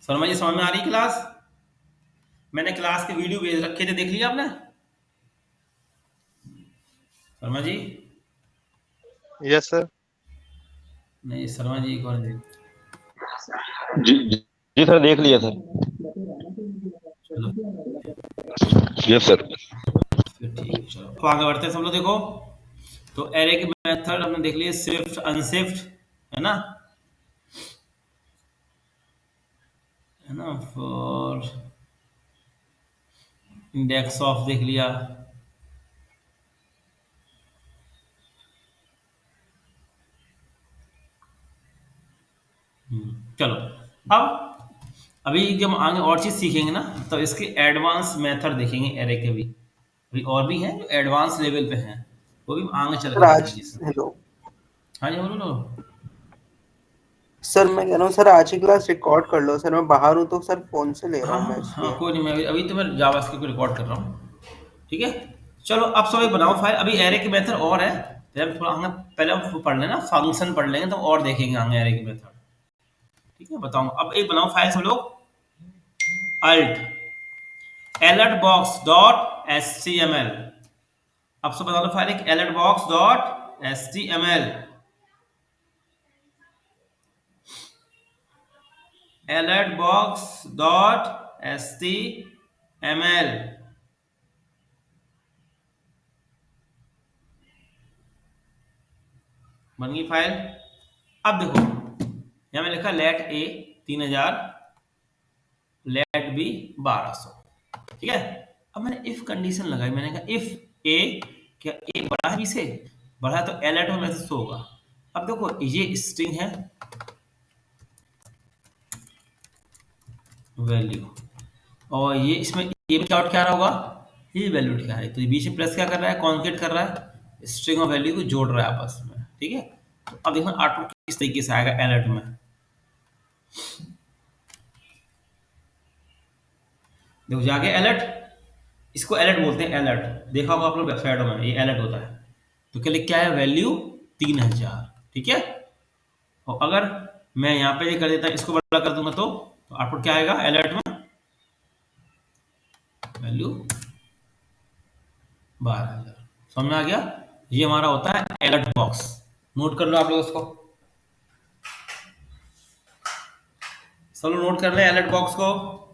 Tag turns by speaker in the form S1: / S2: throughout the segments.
S1: शर्मा जी समझ में आ रही क्लास? मैंने क्लास के वीडियो भेज रखे थे, देख लिया आपने? शर्मा जी?
S2: Yes sir.
S1: नहीं, शर्मा जी एक बार
S3: जी जी सर, देख लिया सर।
S1: चलो
S3: यस सर।
S1: फिर ठीक है, चलो तो आगे बढ़ते हैं सब लोग। देखो, तो एरे के मेथड हमने देख लिए, स्विफ्ट अनशिफ्ट, है ना? फॉर इंडेक्स ऑफ देख लिया। चलो, अब अभी जब हम आगे और चीज सीखेंगे ना, तो इसके एडवांस मेथड देखेंगे एरे के भी। अभी और भी हैं जो एडवांस लेवल पे हैं, वो भी हम आगे चल
S4: सर
S1: के
S4: आज
S1: देखेंगे इसमें।
S4: हेलो
S1: हाँ जी, बोलो।
S4: सर, मैं कह रहा हूँ सर आज की क्लास रिकॉर्ड कर लो सर। मैं बाहर हूँ तो सर फोन से ले रहा
S1: हाँ
S4: हूँ मैं
S1: हाँ हाँ,
S4: इसलिए।
S1: कोई नहीं, मैं अभी तो मैं जावास्क्रिप्ट को रिकॉर्ड कर रहा हूँ। ठीक है, चलो अब सब एक बनाओ फाइल। अभी एरे के मेथड और है, जब थोड़ा आगे पहले हम पढ़ लेना, फंक्शन पढ़ लेंगे तो और देखेंगे आगे एरे के मेथड। ठीक है, बताऊँ। अब एक बनाओ फाइल सब लोग, alt alert box dot html। अब सब बता दो फाइल एक alert box dot html। alert box dot html बन गई फाइल। अब देखो, यहां मैंने लिखा लेट ए 3000, लेट बी 1200। ठीक है, अब मैंने इफ कंडीशन लगाई, मैंने कहा इफ ए, क्या ए बड़ा है बी से? बड़ा है तो alert में मैसेज होगा। अब देखो, ये स्ट्रिंग है वैल्यू, और ये इसमें ये भी आउट क्या रहा होगा, ये वैल्यू क्या है, तो ये बीच में प्लस क्या कर रहा है, कॉन्केट कर रहा है, स्ट्रिंग और वैल्यू को जोड़ रहा है आपस में। ठीक है, तो अब देखो आउटपुट किस तरीके से आएगा अलर्ट में। देखो जाके अलर्ट, इसको अलर्ट बोलते हैं, अलर्ट देखा होगा आप लोग वेबसाइटों में, ये अलर्ट होता है। तो क्या लिख क्या है, वैल्यू 3000। ठीक है, और अगर मैं यहाँ पे ये कर देता, इसको बड़ा कर दूंगा, तो आउटपुट क्या आएगा अलर्ट में, वैल्यू 12000। समझ में आ गया? ये हमारा होता है अलर्ट बॉक्स। नोट कर लो आप लोग इसको, सब लोग नोट कर ले अलर्ट बॉक्स को।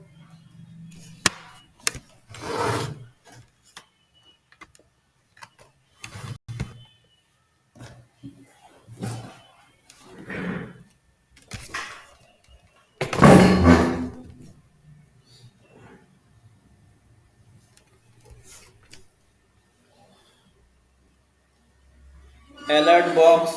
S1: अलर्ट बॉक्स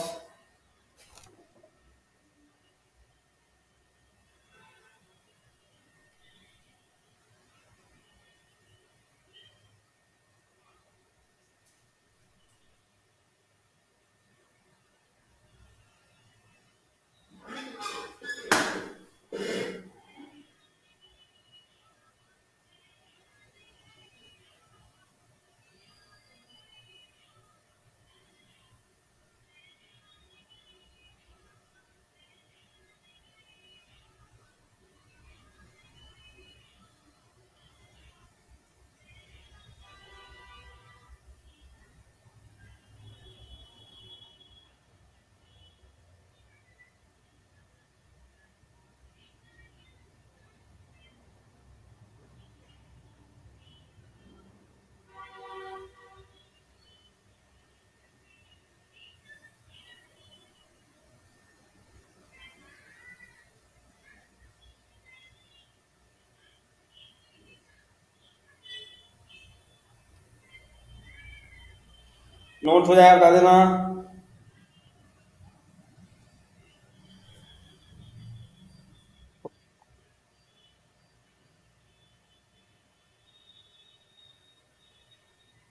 S1: नोट हो जाए बता देना।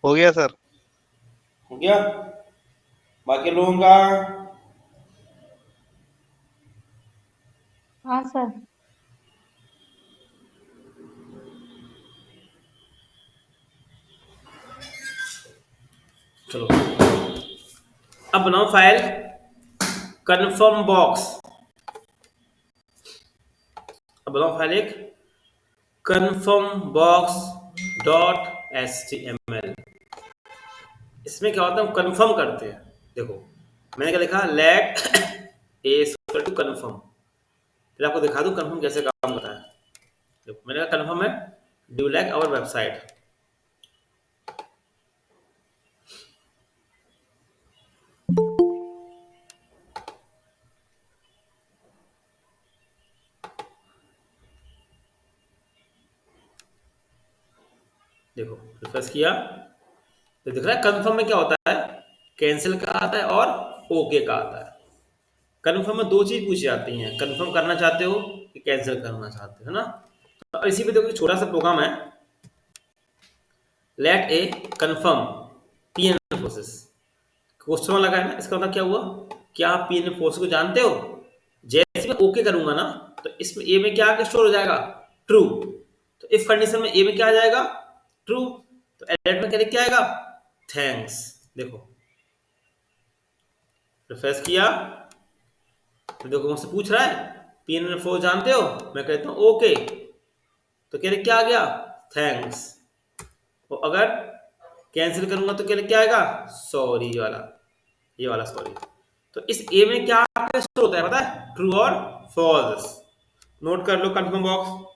S2: हो गया सर।
S1: हो गया, बाकी लोगों का?
S5: हाँ सर।
S1: चलो अब बनाओ फाइल कन्फर्म बॉक्स। अब बनाओ फाइल एक confirm box डॉट html। इसमें क्या होता है, हम कंफर्म करते हैं। देखो मैंने क्या लिखा, let a equal to confirm. फिर आपको दिखा दूं कंफर्म कैसे काम करता है। देखो मैंने कहा कंफर्म है, डू लाइक आवर वेबसाइट। देखो रिफ्रेश किया तो दिख रहा है कंफर्म में क्या होता है, कैंसिल का आता है और ओके का आता है। कंफर्म में दो चीज पूछी जाती हैं, कंफर्म करना चाहते हो कि कैंसिल करना चाहते हो, है ना। तो इसी पे देखो छोटा सा प्रोग्राम है, लेट ए कंफर्म पीएनएन प्रोसेस। क्वेश्चन लगा है ना, इसका मतलब क्या हुआ, क्या आप पीएनएन प्रोसेस को जानते हो। जैसे मैं ओके करूंगा ना तो इसमें ए में क्या आके स्टोर हो जाएगा, ट्रू। तो इफ कंडीशन में ए में क्या आ जाएगा, ट्रू। तो एलर्ट में क्या आएगा, थैंक्स। देखो रिफ्रेश किया तो देखो मुझसे पूछ रहा है पीएनएन प्रोसेस जानते हो, मैं कहता हूं ओके, तो कह रहे क्या आ गया, थैंक्स। और अगर कैंसिल करूंगा तो क्या आएगा, सॉरी। ये वाला सॉरी। तो इस ए में क्या स्टोर होता है पता है, ट्रू और फॉल्स। नोट कर लो कंफर्म बॉक्स।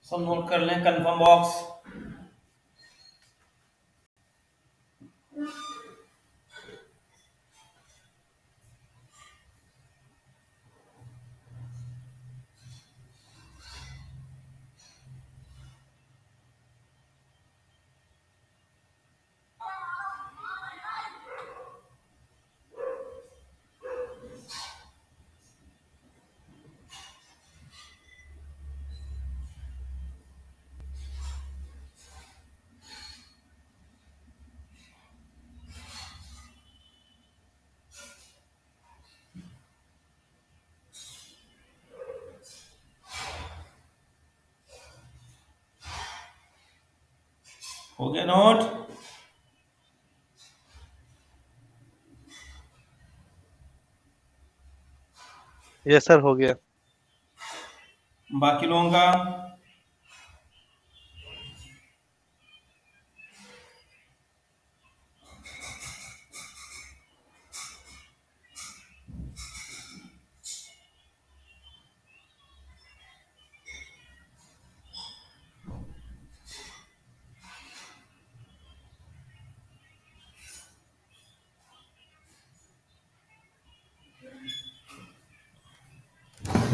S1: सब नोट कर लें कंफर्म बॉक्स। हो गया नोट।
S2: यस सर, हो गया।
S1: बाकी लोगों का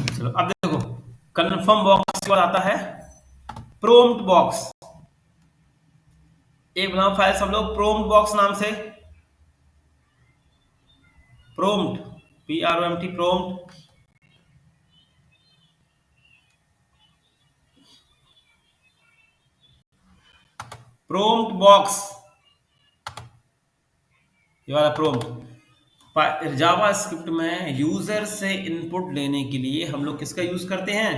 S1: चलो अब देखो कंफर्म बॉक्स के बाद आता है प्रोम्प्ट बॉक्स। एक बनाओ फाइल सब लोग प्रोम्प्ट बॉक्स नाम से। Prompt PROMT prompt. Prompt box ये वाला प्रोम्प्ट जावा स्क्रिप्ट में यूजर से इनपुट लेने के लिए हम लोग किसका यूज करते हैं,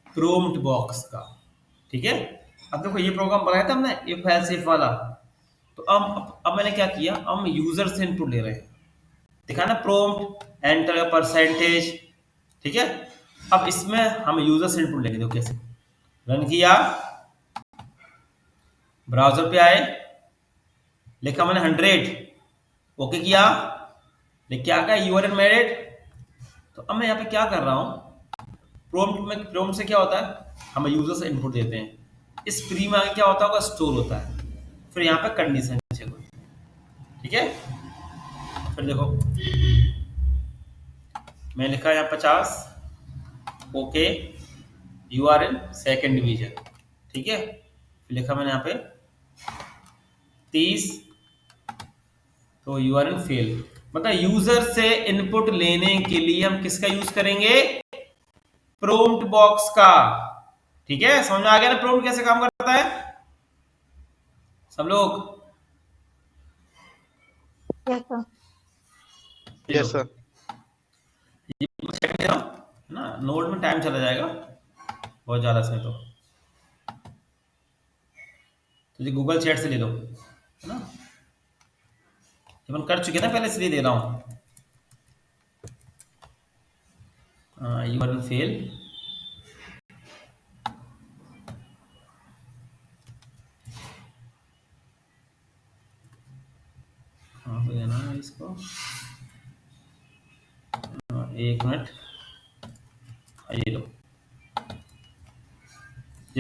S1: प्रोम्प्ट बॉक्स का। ठीक है। अब देखो ये प्रोग्राम बनाया था हमने इफ एल्स इफ वाला। तो अब मैंने क्या किया, अब हम यूजर से इनपुट ले रहे हैं। देखा ना प्रोम्प्ट एंटर परसेंटेज। ठीक है। अब इसमें हम यूजर से इनपुट लेंगे। देखो कैसे, रन किया, ब्राउजर पे आए, लिखा मैंने 100, ओके किया, लिख के आ गया यूआर एन मेरिट तो अब मैं यहाँ पे क्या कर रहा हूँ, प्रॉम्प्ट से क्या होता है, हम यूजर से इनपुट देते हैं, इस प्री में आगे क्या होता होगा, स्टोर होता है, फिर यहाँ पे कंडीशन चेक होती है। ठीक है, फिर देखो मैं लिखा यहाँ 50, okay, you are in second division. ठीक है, फिर लिखा मैंने यहाँ पे 30, तो यू आर इन फेल। मतलब यूजर से इनपुट लेने के लिए हम किसका यूज करेंगे, प्रॉम्प्ट बॉक्स का। ठीक है, समझ में आ गया ना प्रॉम्प्ट कैसे काम करता है सब लोग?
S5: Yes sir.
S1: ये
S2: यस सर।
S1: ये check दे रहा हूं, है ना, नोट में टाइम चला जाएगा बहुत ज्यादा इसमें, तो ये गूगल चैट से ले लो, है ना, अपन कर चुके ना पहले, इसलिए दे रहा हूँ। यू आर फेल, हाँ तो देना है इसको, एक मिनट, ये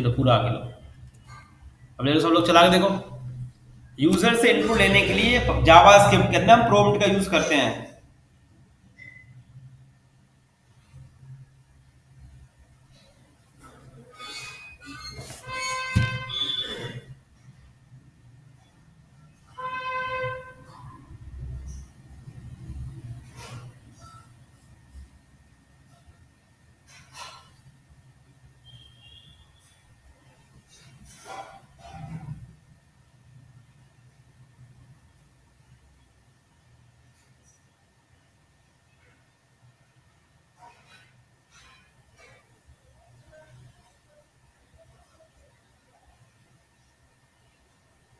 S1: लो पूरा आगे लो। अब ले लो सब लोग, चला के देखो। यूजर से इनपुट लेने के लिए जावास्क्रिप्ट के अंदर हम प्रॉम्प्ट का यूज करते हैं।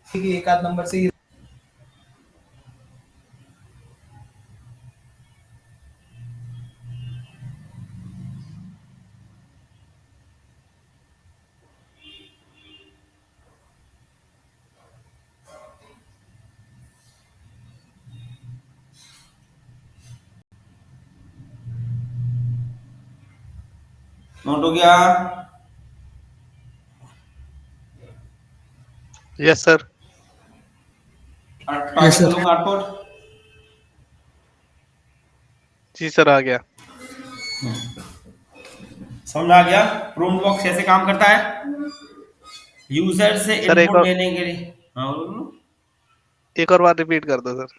S6: एक आध नंबर से ही
S1: नोट हो गया?
S2: Yes sir.
S6: Yes, sir.
S1: Output
S2: जी सर, आ गया।
S1: समझ में आ गया प्रॉम्प्ट बॉक्स कैसे काम करता है, यूजर से
S2: सर एक
S1: इनपुट
S2: और
S1: लेने के लिए। हाँ बोलो।
S2: एक और बार रिपीट कर दो सर।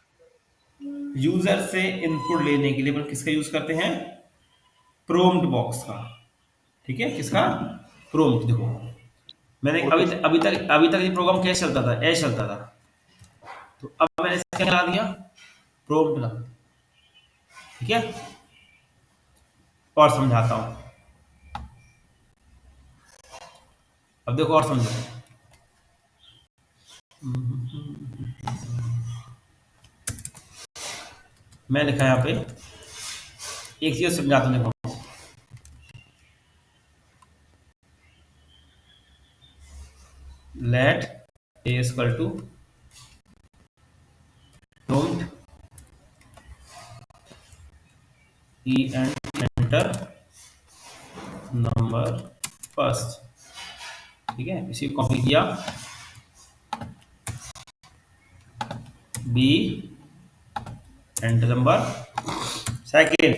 S1: यूजर से इनपुट लेने के लिए अपन किसका यूज करते हैं, प्रॉम्प्ट बॉक्स का। ठीक है, किसका, प्रॉम्प्ट। देखो मैंने अभी तक ये प्रोग्राम कैसे चलता था, ऐसे चलता था, तो अब मैंने इसका क्या लगा दिया, प्रॉम्प्ट लगा। ठीक है, और समझाता हूं, अब देखो और समझो। मैं लिखा यहाँ पे एक चीज समझाता हूं, देखो let a equal to prompt e and enter number first. ठीक है, इसी को कॉपी किया, b एंटर नंबर सेकेंड।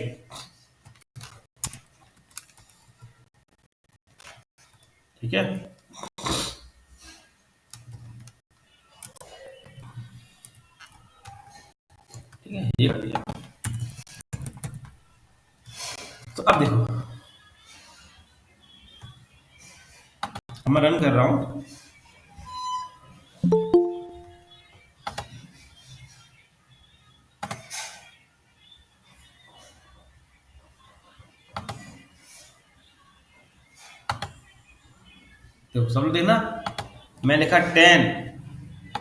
S1: ठीक है, ठीक है, ये कर दिया। तो अब देखो, अब मैं रन कर रहा हूं, देखो समझ देना, मैं लिखा 10,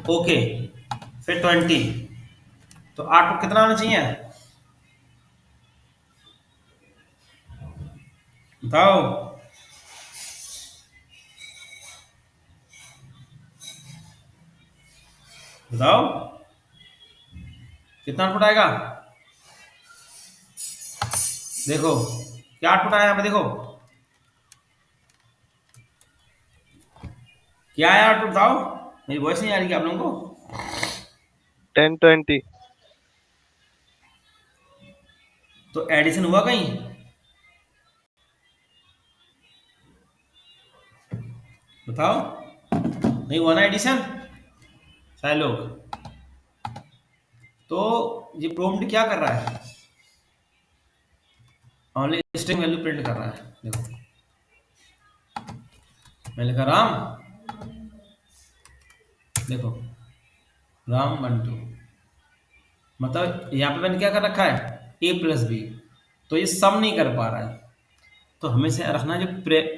S1: ओके, फिर 20, तो आउटपुट कितना आना चाहिए बताओ? बताओ कितना आउटपुट आएगा? देखो क्या आउटपुट आया यहाँ पे, देखो क्या आया आउटपुट बताओ। मेरी वॉइस नहीं आ रही क्या आप लोगों को?
S2: 1020।
S1: तो एडिशन हुआ कहीं? बताओ, नहीं हुआ ना एडिशन सारे लोग? तो ये प्रॉम्प्ट क्या कर रहा है? ओनली स्ट्रिंग वैल्यू प्रिंट कर रहा है। देखो मैं लिखा राम, देखो राम 1 2, मतलब यहाँ पे मैंने क्या कर रखा है, ए प्लस बी, तो ये सम नहीं कर पा रहा है। तो हमेशा रखना जो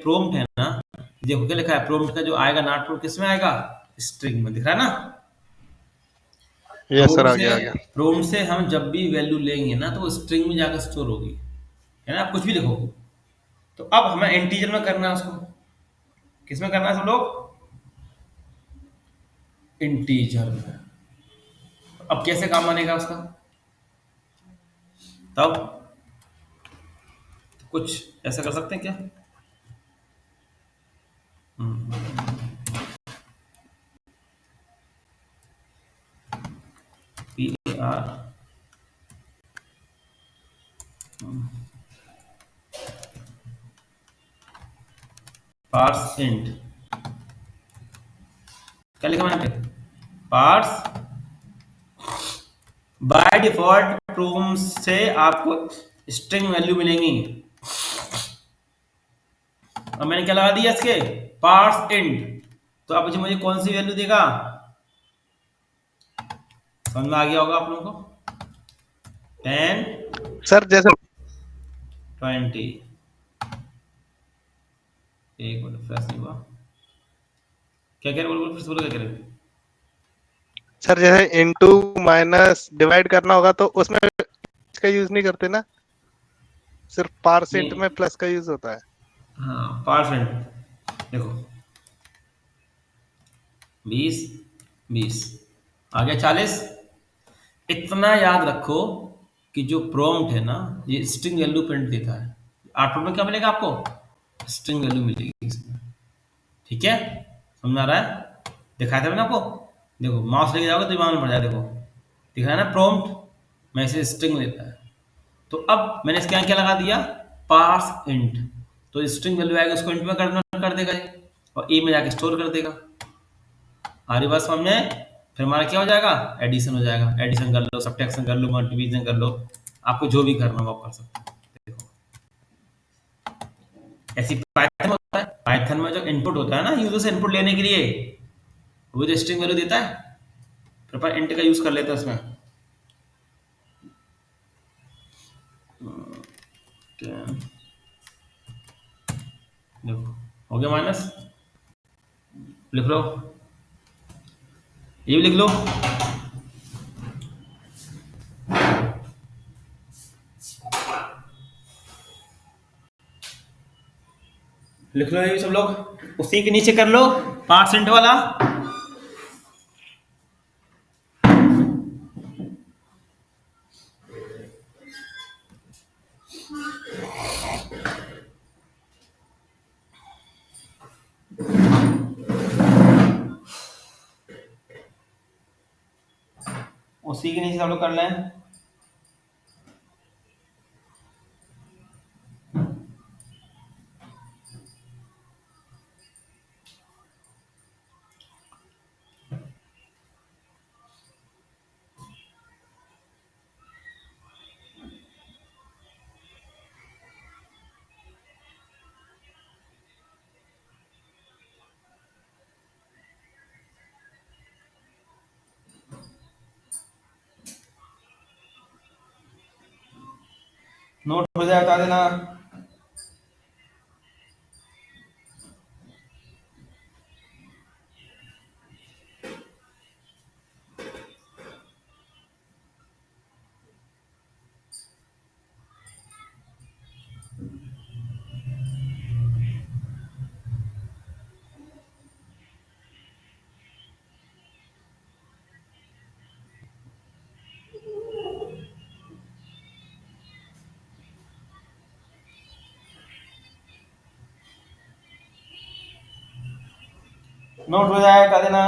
S1: प्रोम्प्ट है ना, देखो क्या लिखा है, प्रोम्प्ट का जो आएगा नॉट प्रोम्प्ट किस में आएगा, स्ट्रिंग में, दिख रहा है ना।
S2: यस सर,
S1: प्रोम्प्ट
S2: आ
S1: से
S2: गया आ गया।
S1: प्रोम्प्ट से हम जब भी वैल्यू लेंगे ना तो वो स्ट्रिंग में जाकर स्टोर होगी, है ना, आप कुछ भी लिखो। तो अब हमें इंटीजर में करना है उसको, किस में करना है सब लोग, इंटीजर में। अब कैसे काम आनेगा उसका, तब कुछ ऐसा कर सकते हैं क्या? पी आर पार्स इंट, क्या लिखा मैंने पे, पार्स बाय डिफॉल्ट प्रोम से आपको स्ट्रिंग वैल्यू मिलेंगी। अब मैंने क्या लगा दिया इसके, पार्स इंट, तो अब मुझे कौन सी वैल्यू देगा, समझ में आ गया होगा आप लोगों को, 10
S2: सर जैसे
S1: 20, एक मिनट फ्रेश नहीं हुआ, क्या कह रहे, बोलो बोलो, फिर से बोलो क्या कह रहे।
S2: सर जैसे इनटू माइनस डिवाइड करना होगा तो उसमें इसका यूज नहीं करते ना, सिर्फ पारसेंट
S1: नहीं,
S2: में प्लस का यूज होता है।
S1: हाँ पार्स इंट, देखो 20 20 आ गया 40। इतना याद रखो कि जो प्रॉम्प्ट है ना, ये स्ट्रिंग वैल्यू प्रिंट देता है। आउटपुट में क्या मिलेगा आपको, स्ट्रिंग वैल्यू मिलेगी इसमें, ठीक है, समझ में आ रहा है, दिखाया था मैंने आपको, देखो माउस लेके जाओगे तो दिमाग में पड़ जाए, देखो दिख रहा है ना, प्रॉम्प्ट में से स्ट्रिंग देता है। तो अब मैंने इसके यहाँ क्या लगा दिया, पार्स इंट, तो स्ट्रिंग वैल्यू आएगा उसको इंट में कन्वर्ट कर देगा ये, और ए में जाके स्टोर कर देगा। आ रही बात समझ में? फिर हमारा क्या हो जाएगा, एडिशन हो जाएगा, एडिशन कर लो, सब्ट्रैक्शन कर लो, मल्टीप्लिकेशन कर लो, आपको जो भी करना हो आप कर सकते हो। देखो ऐसी पाइथन में होता है, पाइथन में जो इनपुट होता है ना यूजर से इनपुट लेने के लिए, वो जो स्ट्रिंग वैल्यू देता है, फिर अपन इंट का यूज कर लेते हैं उसमें। देखो हो गया माइनस, लिख लो, ये भी लिख लो, लिख लो ये भी सब लोग, उसी के नीचे कर लो परसेंट वाला। उसी के नीचे सब लोग कर लें। नोट हो जाए बता देना। नोट हो जाए कर देना।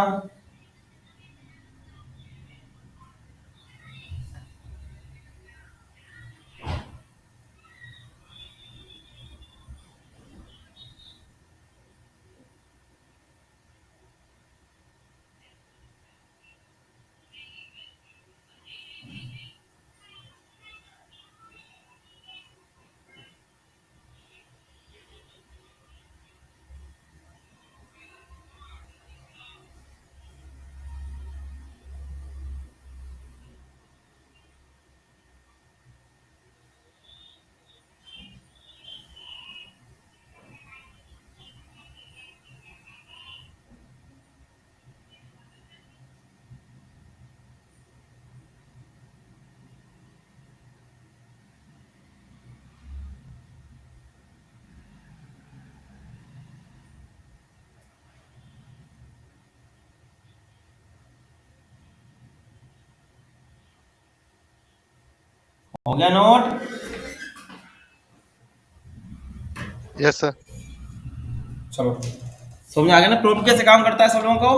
S1: हो गया नोट?
S2: Yes sir.
S1: चलो समझ आ गया ना प्रूफ कैसे काम करता है सब लोगों को?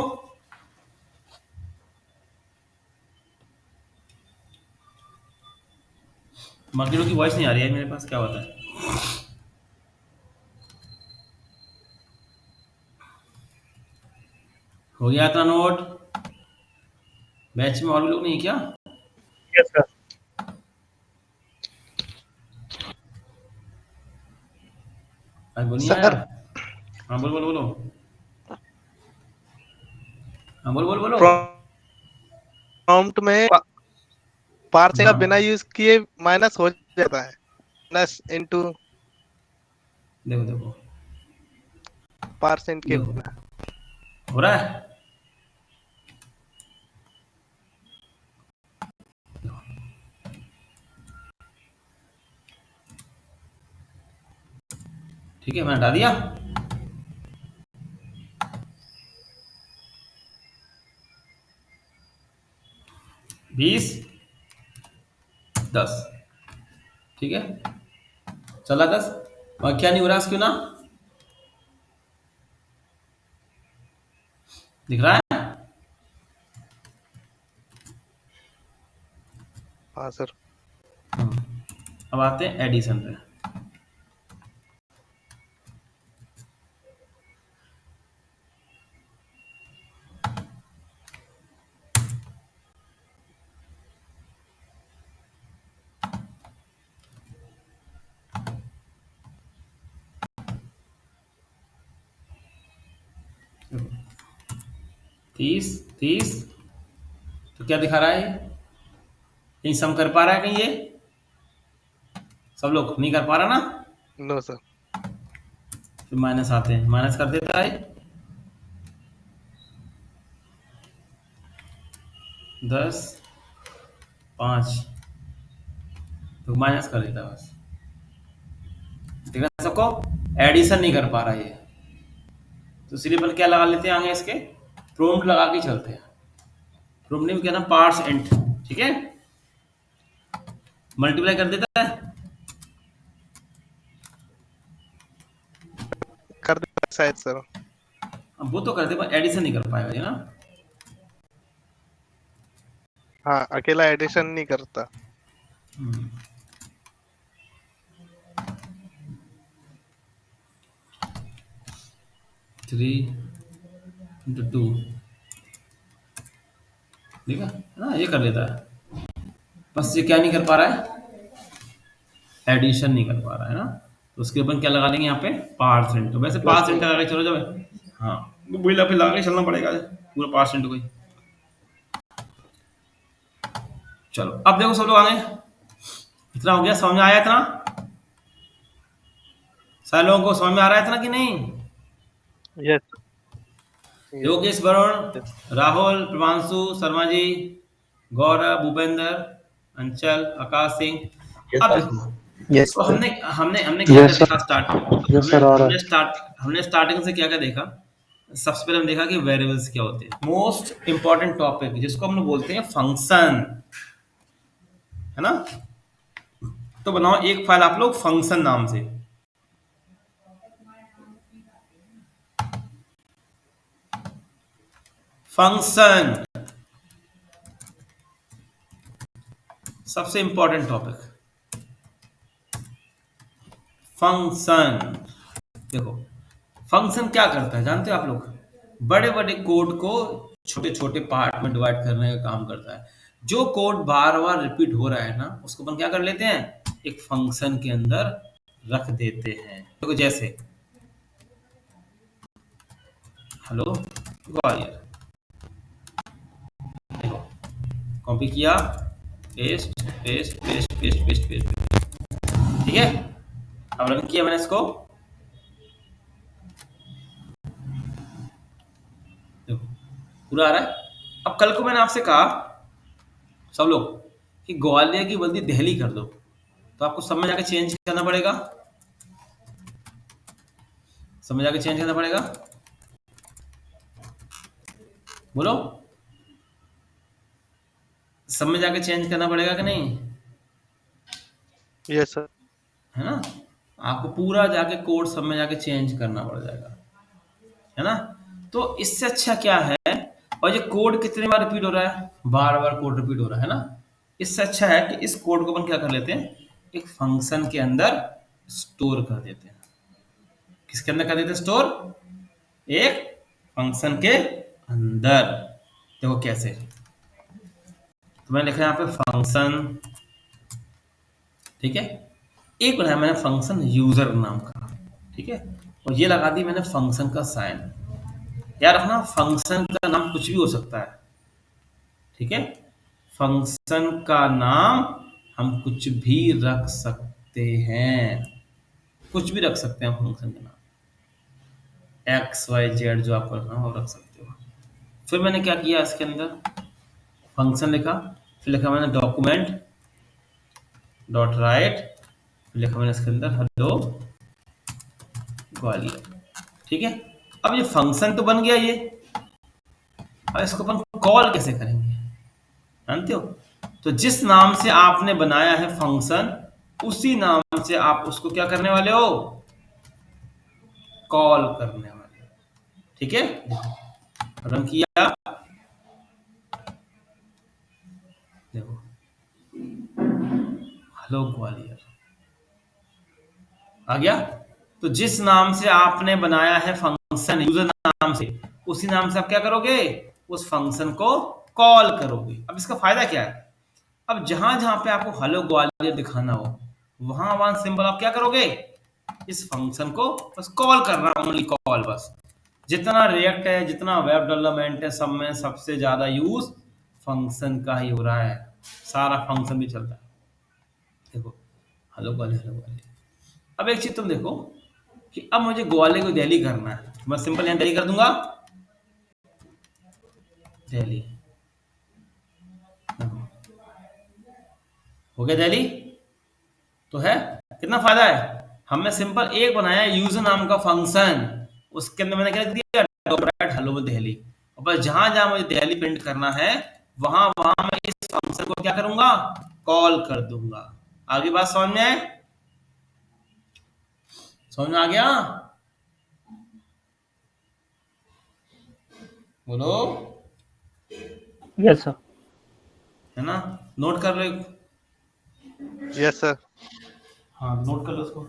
S1: बाकी लोग की वॉइस नहीं आ रही है मेरे पास, क्या होता है? हो गया इतना नोट? बैच में और भी लोग नहीं है क्या?
S2: Yes sir.
S1: आज बोलिए
S2: सर
S1: यार। हाँ बोलो बोलो बोलो। हाँ बोलो बोलो बोलो।
S2: प्रॉम्प्ट में पार्स का
S1: हाँ
S2: बिना यूज किए माइनस हो जाता है, माइनस इनटू
S1: देखो देखो
S2: परसेंट के
S1: देखो
S2: बिना।
S1: हो रहा है। ठीक है मैंने हटा दिया। बीस 10 ठीक है चला 10 और क्या नहीं हो रहा क्यों ना दिख रहा है?
S2: हाँ सर।
S1: अब आते हैं एडिशन पे। देखो, 30 30 तो क्या दिखा रहा है ये? कहीं सम कर पा रहा है कहीं ये? सब लोग नहीं कर पा रहा ना?
S2: No sir.
S1: फिर माइनस आते हैं, माइनस कर देता है 10 5 तो माइनस कर देता है बस। दिख रहा है सबको? एडिशन नहीं कर पा रहा ये, तो इसलिए अपन क्या लगा लेते हैं आगे इसके? प्रोम्प्ट लगा के चलते हैं। प्रोम्प्ट में क्या ना पार्स एंड, ठीक है मल्टीप्लाई कर देता है।
S2: कर दे शायद सर।
S1: अब वो तो करते पर एडिशन नहीं कर पाएगा ये ना।
S2: हाँ, अकेला एडिशन नहीं करता।
S1: 3 into 2 ठीक है ना, ये कर लेता है। बस ये क्या नहीं कर पा रहा है? एडिशन नहीं कर पा रहा है ना, तो उसके अपन क्या लगा लेंगे यहाँ पे? पार्सेंट। तो वैसे
S2: प्लस
S1: पार्सेंट लगा के चलो जब, हाँ बुला पे लगा के चलना पड़ेगा पूरा पार्सेंट को ही। चलो अब देखो सब लोग आगे, इतना हो गया, समझ में आया इतना? सारे लोगों को समझ में आ रहा है इतना कि नहीं?
S2: यस।
S1: योगेश, वरुण, राहुल, प्रभांशु, शर्मा जी, गौरव, भूपेंद्र, अंचल, आकाश सिंह। अब देखो
S4: यस
S1: तो
S4: सर।
S1: हमने हमने हमने क्या क्या देखा स्टार्ट,
S5: यस सर आ रहा है।
S1: हमने स्टार्टिंग से क्या क्या देखा? सबसे पहले हम देखा कि वेरिएबल्स क्या होते हैं। मोस्ट इंपॉर्टेंट टॉपिक जिसको हम लोग बोलते हैं फंक्शन, है ना? तो बनाओ एक फाइल आप लोग फंक्शन नाम से। फंक्शन, सबसे इंपॉर्टेंट टॉपिक, फंक्शन। देखो फंक्शन क्या करता है जानते हो आप लोग? बड़े बड़े कोड को छोटे छोटे पार्ट में डिवाइड करने का काम करता है। जो कोड बार बार रिपीट हो रहा है ना, उसको अपन क्या कर लेते हैं, एक फंक्शन के अंदर रख देते हैं। देखो जैसे हेलो ग्वालियर, देखो कॉपी किया, paste paste paste paste paste paste, ठीक है। अब रन किया मैंने इसको, देखो पूरा आ रहा है। अब कल को मैंने आपसे कहा सब लोग कि ग्वालियर की बदली दिल्ली कर दो, तो आपको सब में जाके चेंज करना पड़ेगा, सब में जाके चेंज करना पड़ेगा, बोलो सब में जाके चेंज करना पड़ेगा कि नहीं,
S2: यस सर।
S1: है ना। आपको पूरा जाके कोड सब में जाके चेंज करना पड़ जाएगा, है ना। तो इससे अच्छा क्या है, और ये कोड कितने बार रिपीट हो रहा है, बार बार कोड रिपीट हो रहा है ना। इससे अच्छा है कि इस कोड को अपन क्या कर लेते हैं, एक फंक्शन के अंदर स्टोर कर देते हैं। किसके अंदर कर देते हैं स्टोर, एक फंक्शन के अंदर। देखो कैसे, तो मैंने लिखा है यहाँ पे फंक्शन, ठीक है। एक बनाया मैंने फंक्शन यूजर नाम का, ठीक है, और ये लगा दी मैंने फंक्शन का साइन। याद रखना फंक्शन का नाम कुछ भी हो सकता है, ठीक है। फंक्शन का नाम हम कुछ भी रख सकते हैं, कुछ भी रख सकते हैं फंक्शन का नाम, एक्स वाई जेड जो आपको रखना हो रख सकते हो। फिर मैंने क्या किया, इसके अंदर फंक्शन लिखा, फिर लिखा मैंने डॉक्यूमेंट डॉट राइट, फिर लिखा मैंने इसके अंदर हेलो ग्वालियर, ठीक है। अब ये फंक्शन तो बन गया ये, अब इसको अपन कॉल कैसे करेंगे जानते हो? तो जिस नाम से आपने बनाया है फंक्शन, उसी नाम से आप उसको क्या करने वाले हो, कॉल करने वाले हो, ठीक है। रन किया, देखो हेलो ग्वालियर आ गया। तो जिस नाम से आपने बनाया है फंक्शन यूजर नाम से, उसी नाम से आप क्या करोगे, उस फंक्शन को कॉल करोगे। अब इसका फायदा क्या है, अब जहां जहां पे आपको हेलो ग्वालियर दिखाना हो, वहां वहां सिंबल आप क्या करोगे, इस फंक्शन को बस कॉल करना, ओनली कॉल बस। जितना रिएक्ट है, जितना वेब डेवलपमेंट है, सब में सबसे ज्यादा यूज फंक्शन का ही हो रहा है, सारा फंक्शन भी चलता है। देखो हेलो ग्वालियर, हेलो ग्वालियर। अब एक चीज तुम देखो कि अब मुझे ग्वालियर को दिल्ली करना है, मैं सिंपल यहां दिल्ली कर दूंगा, दिल्ली, हो गया दिल्ली। तो है कितना फायदा है, हमने सिंपल एक बनाया यूजर नाम का फंक्शन, उसके अंदर मैंने क्या दिया, हेलो दिल्ली, और बस जहां जहां मुझे दिल्ली प्रिंट करना है, वहां वहां मैं इस फंक्शन को क्या करूंगा, कॉल कर दूंगा। आगे बात समझ में आए, समझ में आ गया, बोलो,
S5: यस सर।
S1: है ना। नोट कर लो,
S2: यस सर।
S1: हाँ नोट कर लो उसको।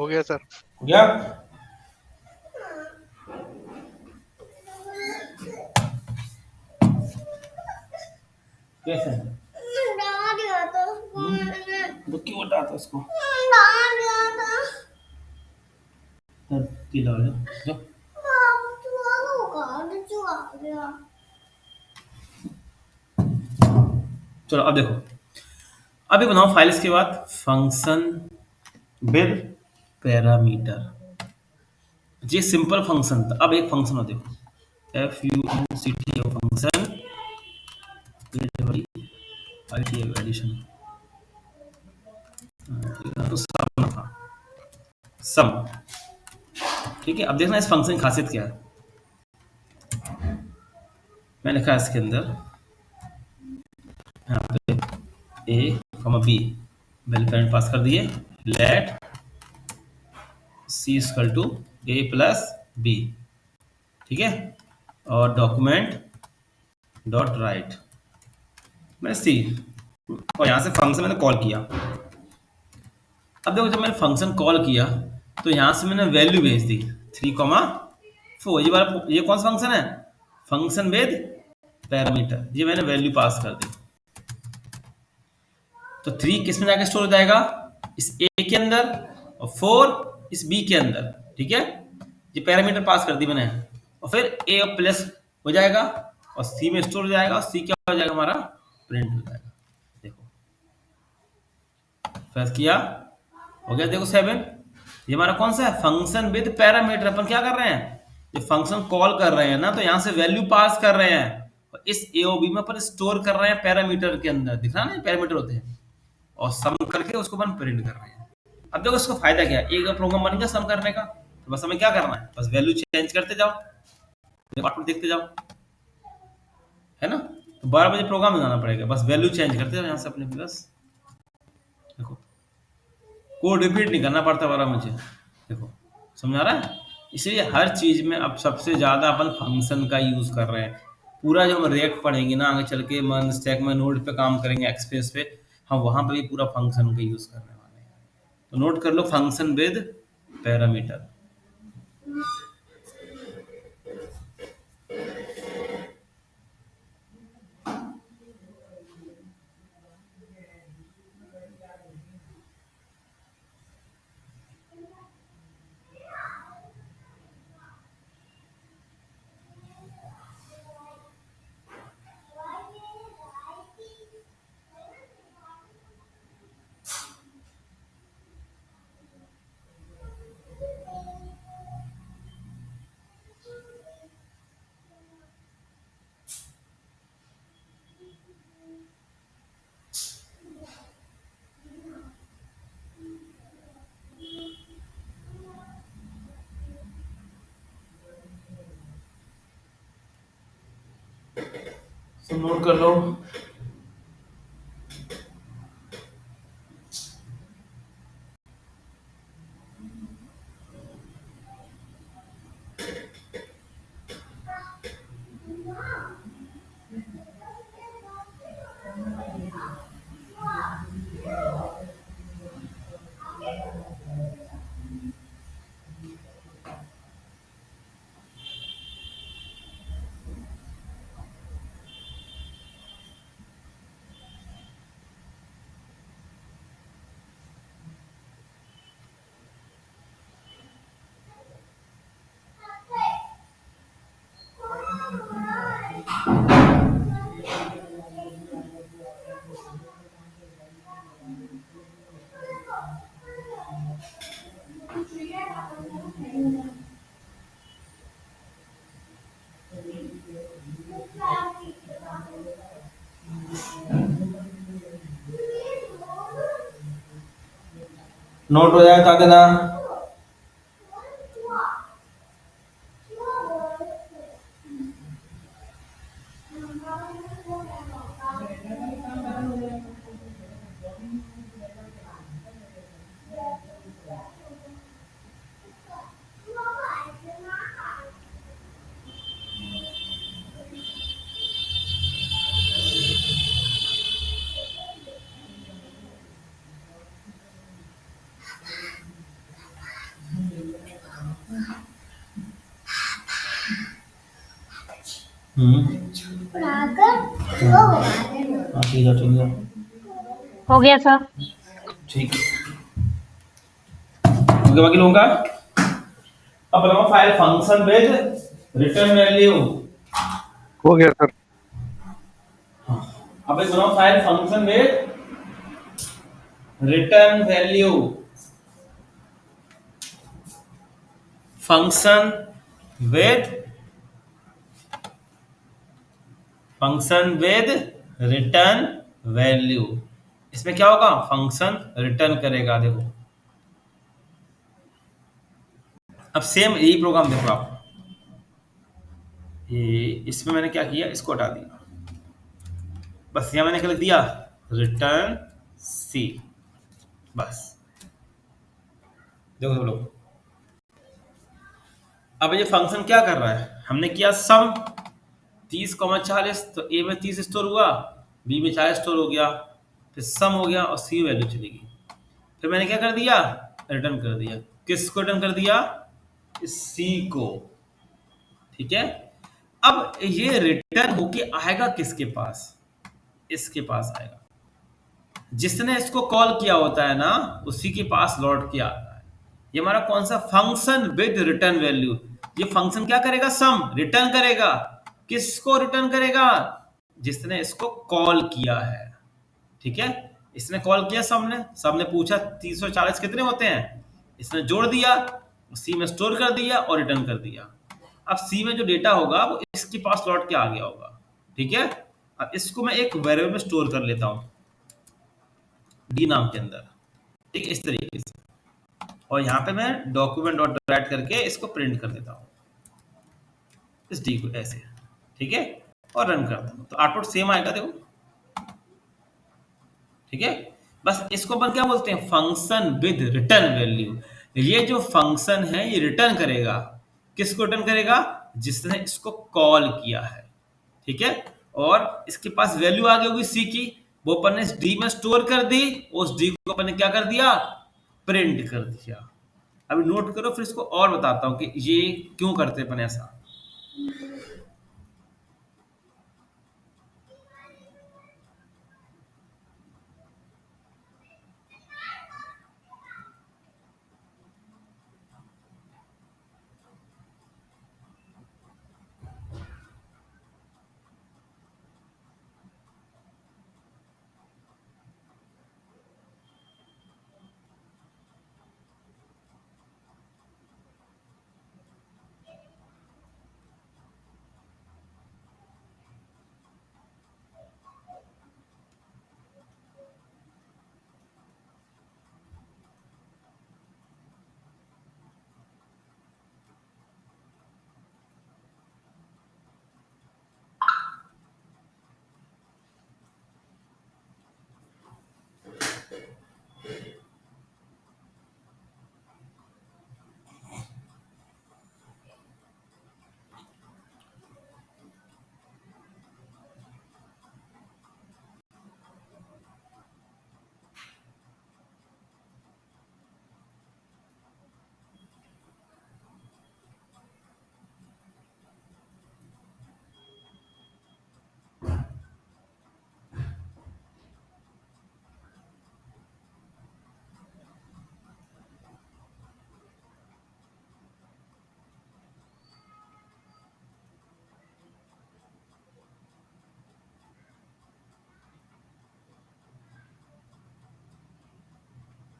S2: हो गया सर।
S1: हो गया? कैसे? तो क्यों हटाता उसको? दिला जो चलो अब देखो, अभी बनाओ फाइल। इसके बाद फंक्शन विद पैरामीटर। ये सिंपल फंक्शन था। अब एक फंक्शन हो, देखो FUNCT फंक्शन एडिशन तो सम था, सम। ठीक है, अब देखना इस फंक्शन की खासियत क्या है। मैं लिखा है इसके अंदर यहाँ पे a comma b value parent पास कर दिए, let c equal to a plus b. ठीक है, और डॉक्यूमेंट डॉट राइट मैंने सी, और यहाँ से फंक्शन मैंने कॉल किया। अब देखो, जब मैंने फंक्शन कॉल किया तो यहाँ से मैंने वैल्यू भेज दी 3,4। ये कौन सा फंक्शन है? Function with parameter. ये मैंने वैल्यू पास कर दी। तो 3 किस में जाके स्टोर हो जाएगा? इस ए के अंदर, और 4 इस बी के अंदर। ठीक है, ये पैरामीटर पास कर दी मैंने, और फिर ए प्लस हो जाएगा और सी में स्टोर हो जाएगा, और सी क्या हो जाएगा हमारा? प्रिंट हो जाएगा। देखो फर्स्ट किया, हो गया। देखो 7, ये हमारा कौन सा है? Function with parameter. अपन क्या कर रहे हैं? ये फंक्शन कॉल कर रहे हैं ना, तो यहाँ से वैल्यू पास कर रहे हैं और इस एओबी में अपन स्टोर कर रहे हैं पैरामीटर के अंदर। दिख रहा ना, पैरामीटर होते हैं, और सम करके उसको अपन प्रिंट कर रहे हैं। अब देखो इसका फायदा क्या है? एक प्रोग्राम बन गया सम करने का, तो बस हमें क्या करना है? बस वैल्यू चेंज करते जाओ, आउटपुट देखते जाओ, है ना। तो 12 बजे प्रोग्राम बनाना पड़ेगा, बस वैल्यू चेंज करते जाओ यहाँ से अपने। बस देखो, कोड रिपीट नहीं करना पड़ता वाला मुझे। देखो समझ आ रहा है? इसलिए हर चीज में अब सबसे ज्यादा अपन फंक्शन का यूज कर रहे हैं। पूरा जो हम रिएक्ट पढ़ेंगे ना आगे चल के, मन स्टैक में नोड पे काम करेंगे, एक्सप्रेस पे, हम वहां पे भी पूरा फंक्शन का यूज करने वाले हैं। तो नोट कर लो, फंक्शन विद पैरामीटर। तो नोट कर लो, नोट हो जाए बता देना। हाँ, ठीक है ठीक है
S5: हो गया सर।
S1: ठीक है। ओके बाकी लोगों का अब बनाओ file function with return value.
S2: हो गया सर।
S1: अब एक बनाओ file function with return value. Function with return value. इसमें क्या होगा, फंक्शन रिटर्न करेगा। देखो अब सेम यही प्रोग्राम देखो आप, ये इसमें मैंने क्या किया, इसको हटा दिया, बस यहाँ मैंने क्या लिख दिया, रिटर्न सी। बस देखो लोग, अब ये फंक्शन क्या कर रहा है, हमने किया सम 30,40, तो ए में 30 स्टोर हुआ, बी में 40 स्टोर हो गया, फिर सम हो गया और सी वैल्यू चलेगी। फिर मैंने क्या कर दिया, रिटर्न कर दिया। किसको रिटर्न कर दिया, सी को। ठीक है, अब ये रिटर्न होके आएगा किसके पास, इसके पास आएगा। जिसने इसको कॉल किया होता है ना, उसी के पास लौट के आता है। ये हमारा कौन सा फंक्शन विद रिटर्न वैल्यू। ये फंक्शन क्या करेगा, सम रिटर्न करेगा। किसको रिटर्न करेगा, जिसने इसको कॉल किया है। ठीक है, इसने कॉल किया, सबने पूछा 340 कितने होते हैं, इसने जोड़ दिया, सी में स्टोर कर दिया और रिटर्न कर दिया। अब सी में जो डेटा होगा वो इसके पास लौट के आ गया होगा। ठीक है, अब इसको मैं एक वेरिएबल में स्टोर कर लेता हूं, डी नाम के अंदर। ठीक है, इस तरीके से, और यहाँ पे मैं डॉक्यूमेंट डॉट राइट करके इसको प्रिंट कर देता हूँ, इस डी को ऐसे। ठीक है, और रन करता हूँ तो आउटपुट सेम आएगा। देखो ठीक है, बस इसको अपन क्या बोलते हैं, फंक्शन विद रिटर्न वैल्यू। ये जो फंक्शन है ये रिटर्न करेगा, किसको रिटर्न करेगा, जिसने इसको कॉल किया है। ठीक है, और इसके पास वैल्यू आ गई होगी सी की, वो अपन ने डी में स्टोर कर दी, उस डी को अपन ने क्या कर दिया, प्रिंट कर दिया। अभी नोट करो, फिर इसको और बताता हूं कि ये क्यों करते अपन ऐसा।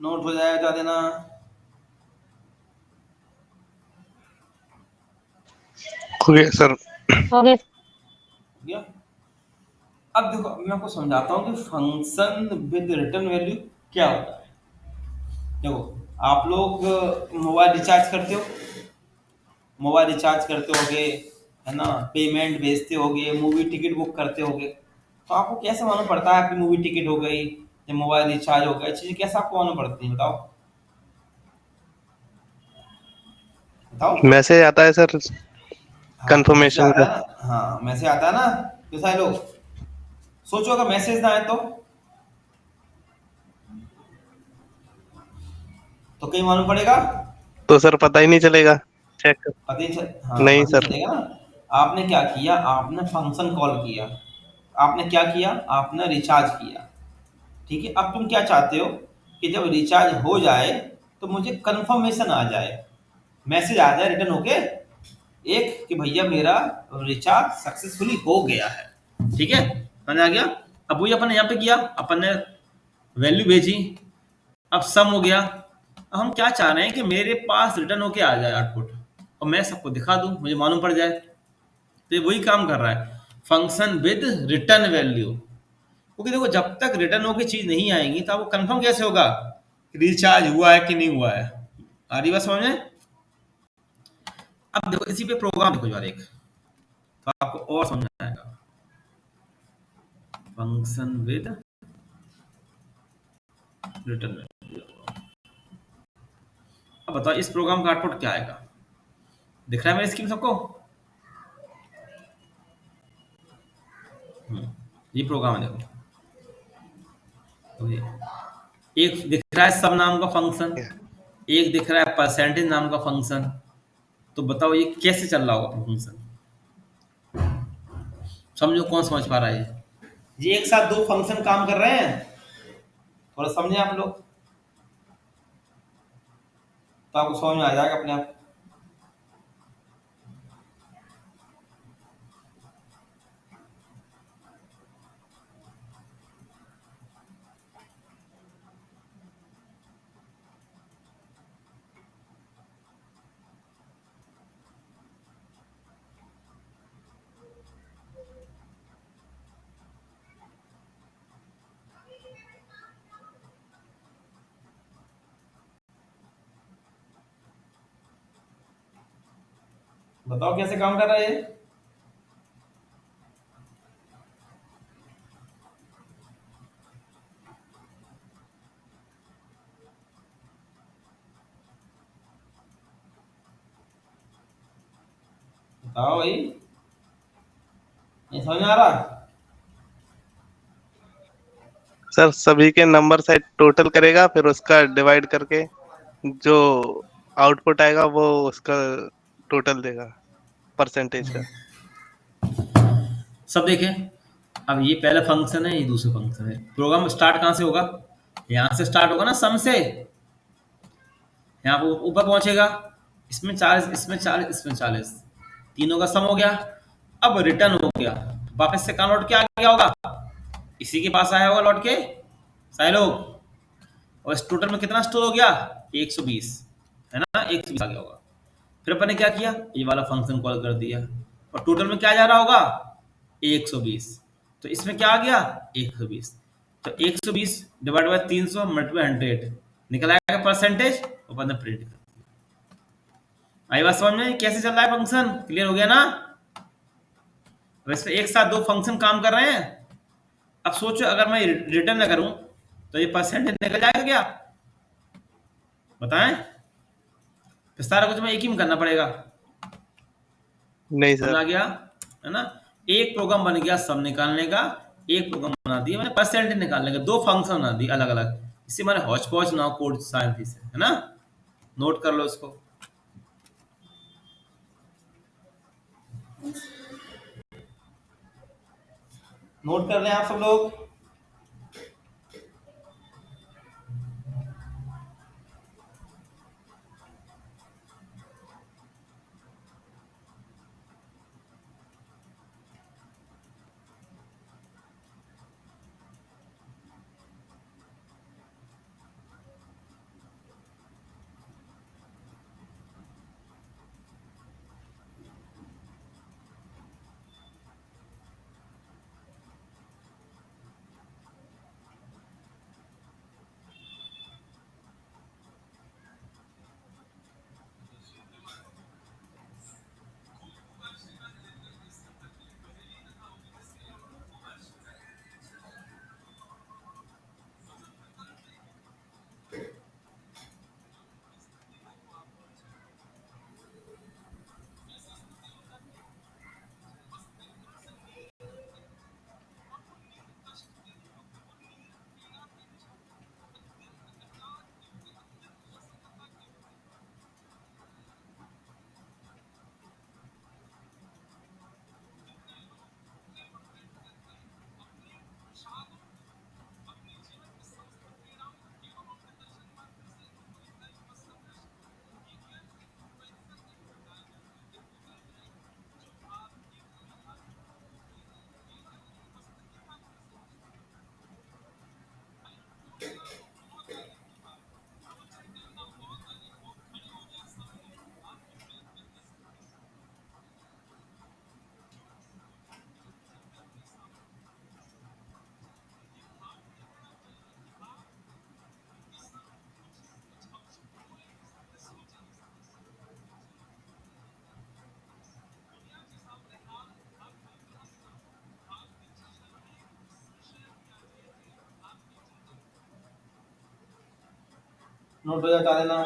S1: नोट हो जाएगा, बता देना।
S2: हो गया सर।
S5: हो गया।
S1: गया। अब देखो, मैं आपको समझाता हूँ कि फंक्शन विद रिटर्न वैल्यू क्या होता है। देखो, आप लोग मोबाइल रिचार्ज करते हो, मोबाइल रिचार्ज करते होगे, है ना, पेमेंट भेजते होगे, मूवी टिकट बुक करते होगे, तो आपको कैसे मालूम पड़ता है कि मूवी टिकट हो गई या मोबाइल रिचार्ज हो गया, चीजें कैसे आपको मालूम पड़ती है, बताओ बताओ।
S2: मैसेज आता है सर
S1: हाँ मैसेज
S2: कंफर्मेशन
S1: आता
S2: का।
S1: है ना, हाँ मैसेज आता है ना। तो सारे लोग सोचो, अगर मैसेज ना आए तो कहीं मालूम पड़ेगा,
S2: तो सर पता ही नहीं चलेगा। चेक।
S1: पता ही हाँ
S2: नहीं
S1: पता ही
S2: सर।
S1: चलेगा ना। आपने क्या किया, आपने फंक्शन कॉल किया, आपने क्या किया, आपने रिचार्ज किया। ठीक है, अब तुम क्या चाहते हो कि जब रिचार्ज हो जाए तो मुझे कंफर्मेशन आ जाए, मैसेज आ जाए रिटर्न होके, एक कि भैया मेरा रिचार्ज सक्सेसफुली हो गया है। ठीक है, समझ आ गया। अब वही अपन ने यहाँ पे किया, अपन ने वैल्यू भेजी, अब सम हो गया। अब हम क्या चाह रहे हैं कि मेरे पास रिटर्न होके आ जाए आउटपुट, और मैं सबको दिखा दूं, मुझे मालूम पड़ जाए। तो ये वही काम कर रहा है फंक्शन विद रिटर्न वैल्यू। क्योंकि देखो जब तक रिटर्न होके चीज नहीं आएगी तो वो कंफर्म कैसे होगा रिचार्ज हुआ है कि नहीं हुआ है। आ रही बात समझ में। अब देखो इसी पे प्रोग्राम देखो यार एक, तो आपको और समझ में आएगा। Function with return value. अब बताओ इस प्रोग्राम का आउटपुट क्या आएगा, दिख रहा है मेरी स्क्रीन सबको। ये प्रोग्राम है देखो, तो ये एक दिख रहा है सब नाम का फंक्शन, एक दिख रहा है परसेंटेज नाम का फंक्शन। तो बताओ ये कैसे चल रहा होगा फंक्शन, समझो कौन समझ पा रहा है ये एक साथ दो फंक्शन काम कर रहे हैं, थोड़ा समझे आप लोग तो आपको समझ में आ जाएगा अपने आप। बताओ कैसे काम कर रहा है ये। बताओ भाई, ये समझ में आ रहा।
S2: सर सभी के नंबर साइड टोटल करेगा, फिर उसका डिवाइड करके जो आउटपुट आएगा वो उसका टोटल देगा, परसेंटेज का।
S1: सब देखें, अब ये पहला फंक्शन है, ये दूसरा फंक्शन है। प्रोग्राम स्टार्ट कहाँ से होगा, यहाँ से स्टार्ट होगा ना सम से, यहाँ पर ऊपर पहुंचेगा, इसमें 40, इसमें 40, इसमें 40, तीनों का सम हो गया। अब रिटर्न हो गया, वापस से कहाँ लौट के आ गया होगा, इसी के पास आया होगा लौट के सारे लोग। और इस टोटल में कितना स्टोर हो गया 120, है ना, 120 आ गया होगा। फिर अपन ने क्या किया, ये वाला फंक्शन कॉल कर दिया, और टोटल में क्या जा रहा होगा 120, तो इसमें क्या आ गया 120। तो 120 डिवाइड बाय 300 मल्टीप्लाई 100 निकल आएगा परसेंटेज, और अपन ने प्रिंट कर दिया। आई बात समझ में कैसे चल रहा है फंक्शन, क्लियर हो गया ना। वैसे एक साथ दो फंक्शन काम कर रहे हैं। अब सोचो अगर मैं रिटर्न न करूं तो ये परसेंटेज निकल जाएगा क्या, बताएं। फिर सारा कुछ मैं एक ही में करना पड़ेगा,
S2: नहीं
S1: समझ
S2: सर।
S1: आ गया, है ना। एक प्रोग्राम बन गया सब निकालने का, एक प्रोग्राम बना दिया मैंने परसेंटेज निकालने का, दो फंक्शन बना दिए अलग अलग। इसी मैंने हॉच पॉच ना कोड साइंस है ना, नोट कर लो इसको। नोट कर लें आप सब लोग। नोट हो जाता देना।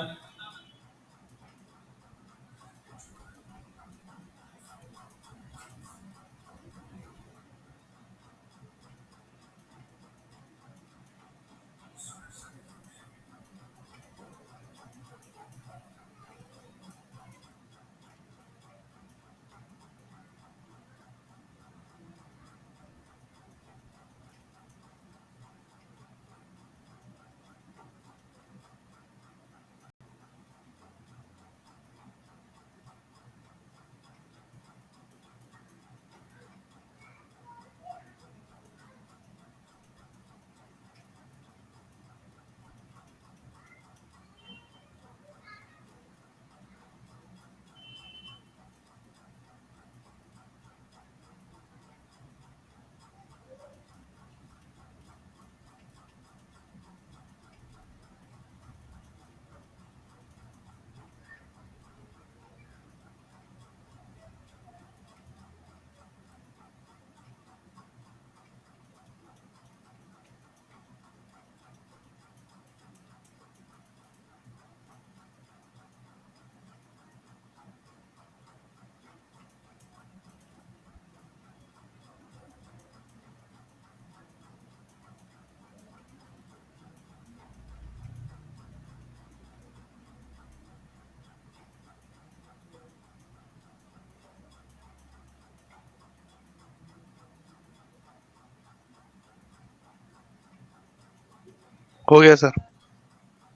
S2: हो गया सर।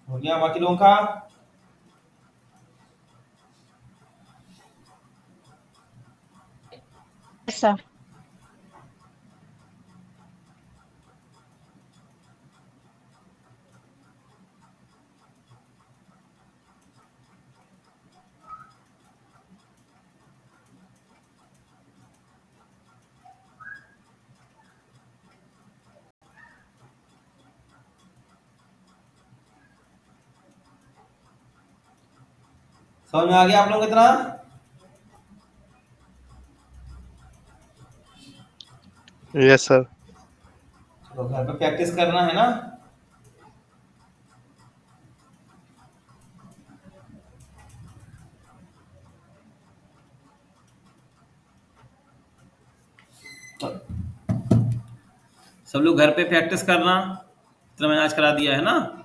S1: हो गया बाकी लोगों का?
S5: Yes, sir.
S1: समझ में आ गया आप लोग कितना?
S2: Yes sir.
S1: चलो घर पे प्रैक्टिस करना है ना। सब लोग घर पे प्रैक्टिस करना, इतना मैंने आज करा दिया है ना।